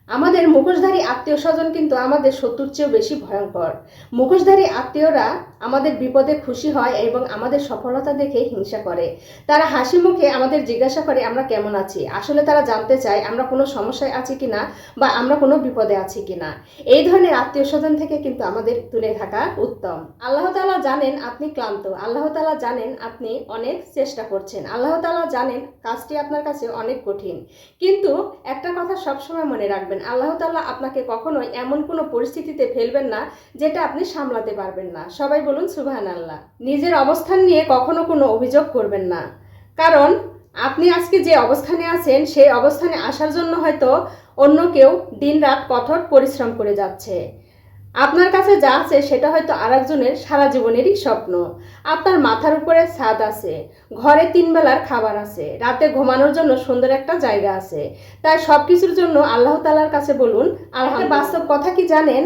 আমাদের মুখোশধারী আত্মীয়স্বজন কিন্তু আমাদের শত্রুর চেয়েও বেশি ভয়ঙ্কর। মুখোশধারী আত্মীয়রা আমাদের বিপদে খুশি হয় এবং আমাদের সফলতা দেখে হিংসা করে। তারা হাসি মুখে আমাদের জিজ্ঞাসা করে আমরা কেমন আছি। আসলে তারা জানতে চায় আমরা কোনো সমস্যায় আছি কিনা বা আমরা কোনো বিপদে আছি কিনা। এই ধরনের আত্মীয়স্বজন থেকে কিন্তু আমাদের দূরে থাকা উত্তম। আল্লাহ তাআলা জানেন আপনি ক্লান্ত, আল্লাহ তাআলা জানেন আপনি অনেক চেষ্টা করছেন, আল্লাহ তাআলা জানেন কাজটি আপনার কাছে অনেক কঠিন। কিন্তু একটা কথা সবসময় মনে রাখবেন, আল্লাহ তাআলা আপনাকে কখনোই এমন কোনো পরিস্থিতিতে ফেলবেন না যেটা আপনি সামলাতে পারবেন না। সবাই বলুন সুবহানাল্লাহ। নিজের অবস্থান নিয়ে কখনো কোনো অভিযোগ করবেন না, কারণ আপনি আজকে যে অবস্থানে আছেন সেই অবস্থানে আসার জন্য হয়তো অন্য কেউ দিনরাত কঠোর পরিশ্রম করে যাচ্ছে। আপনার কাছে যা আছে সেটা হয়তো আরেকজনের সারা জীবনেরই স্বপ্ন। আপনার মাথার উপরে ছাদ আছে, ঘরে 3 বেলার খাবার আছে, রাতে ঘুমানোর জন্য সুন্দর একটা জায়গা আছে। তাই সব কিছুর জন্য আল্লাহ তাআলার কাছে বলুন আলহামদুলিল্লাহ। বাস্তব কথা কি জানেন?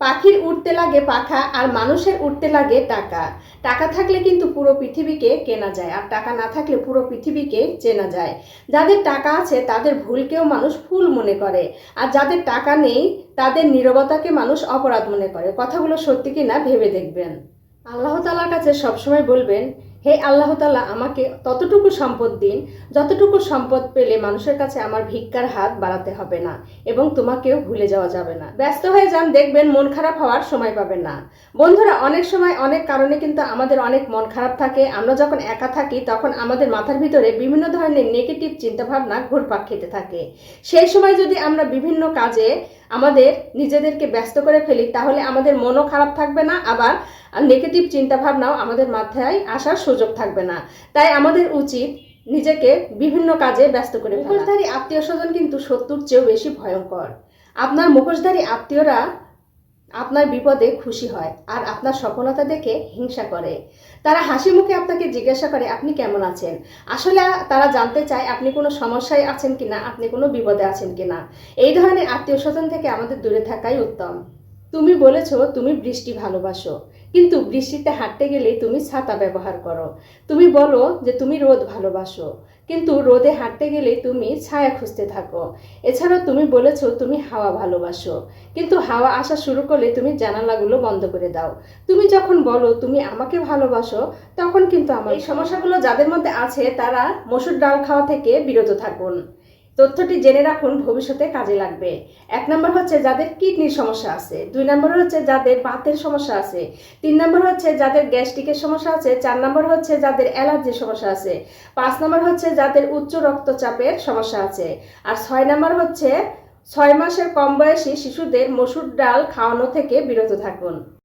পাখির উড়তে লাগে পাখা আর মানুষের উড়তে লাগে টাকা। টাকা থাকলে কিন্তু পুরো পৃথিবীকে কেনা যায়, আর টাকা না থাকলে পুরো পৃথিবীকে চেনা যায়। যাদের টাকা আছে তাদের ভুলকেও মানুষ ভুল মনে করে, আর যাদের টাকা নেই তাদের নীরবতাকে মানুষ অপরাধ মনে করে। কথাগুলো সত্যি কিনা ভেবে দেখবেন। আল্লাহ তাআলার কাছে সবসময় বলবেন, হে আল্লাহ তাআলা আমাকে ততটুকু সম্পদ দিন যতটুকু সম্পদ পেলে মানুষের কাছে আমার ভিক্ষার হাত বাড়াতে হবে না এবং তোমাকেও ভুলে যাওয়া যাবে না। ব্যস্ত হয়ে যান, দেখবেন মন খারাপ হওয়ার সময় পাবেন না। বন্ধুরা, অনেক সময় অনেক কারণে কিন্তু আমাদের অনেক মন খারাপ থাকে। আমরা যখন একা থাকি তখন আমাদের মাথার ভিতরে বিভিন্ন ধরনের নেগেটিভ চিন্তাভাবনা ঘুরপাক খেতে থাকে। সেই সময় যদি আমরা বিভিন্ন কাজে আমাদের নিজেদেরকে ব্যস্ত করে ফেলি তাহলে আমাদের মনও খারাপ থাকবে না, আবার নেগেটিভ চিন্তাভাবনাও আমাদের মাথায় আসার সুযোগ থাকবে না। তাই আমাদের উচিত নিজেকে বিভিন্ন কাজে ব্যস্ত করে ফেলা। মুখোশধারী আত্মীয়স্বজন কিন্তু শত্রুর চেয়েও বেশি ভয়ঙ্কর। আপনার মুখোশধারী আত্মীয়রা আপনার বিপদে খুশি হয় আর আপনার সফলতা দেখে হিংসা করে। তারা হাসি মুখে আপনাকে জিজ্ঞাসা করে আপনি কেমন আছেন। আসলে তারা জানতে চায় আপনি কোনো সমস্যায় আছেন কিনা, আপনি কোনো বিপদে আছেন কিনা। এই ধরনের আত্মীয়স্বজন থেকে আমাদের দূরে থাকাই উত্তম। তুমি বলেছো তুমি বৃষ্টি ভালোবাসো, কিন্তু বৃষ্টিতে হাঁটতে গেলে তুমি ছাতা ব্যবহার করো। তুমি বলো যে তুমি রোদ ভালোবাসো, কিন্তু রোদে হাঁটতে গেলে তুমি ছায়া খুঁজতে থাকো। এছাড়াও তুমি বলেছো তুমি হাওয়া ভালোবাসো, কিন্তু হাওয়া আসা শুরু করলে তুমি জানালাগুলো বন্ধ করে দাও। তুমি যখন বলো তুমি আমাকে ভালোবাসো, তখন কিন্তু আমার এই সমস্যাগুলো যাদের মধ্যে আছে তারা মসুর ডাল খাওয়া থেকে বিরত থাকুন। তথ্যটি জেনে রাখুন, ভবিষ্যতে কাজে লাগবে। 1 নম্বর হচ্ছে যাদের কিডনির সমস্যা আছে, 2 নম্বর হচ্ছে যাদের বাতের সমস্যা আছে, 3 নম্বর হচ্ছে যাদের গ্যাস্ট্রিকের সমস্যা আছে, 4 নম্বর হচ্ছে যাদের অ্যালার্জির সমস্যা আছে, 5 নম্বর হচ্ছে যাদের উচ্চ রক্তচাপের সমস্যা আছে, আর 6 নম্বর হচ্ছে 6 মাসের কম বয়সী শিশুদের মসুর ডাল খাওয়ানো থেকে বিরত থাকুন।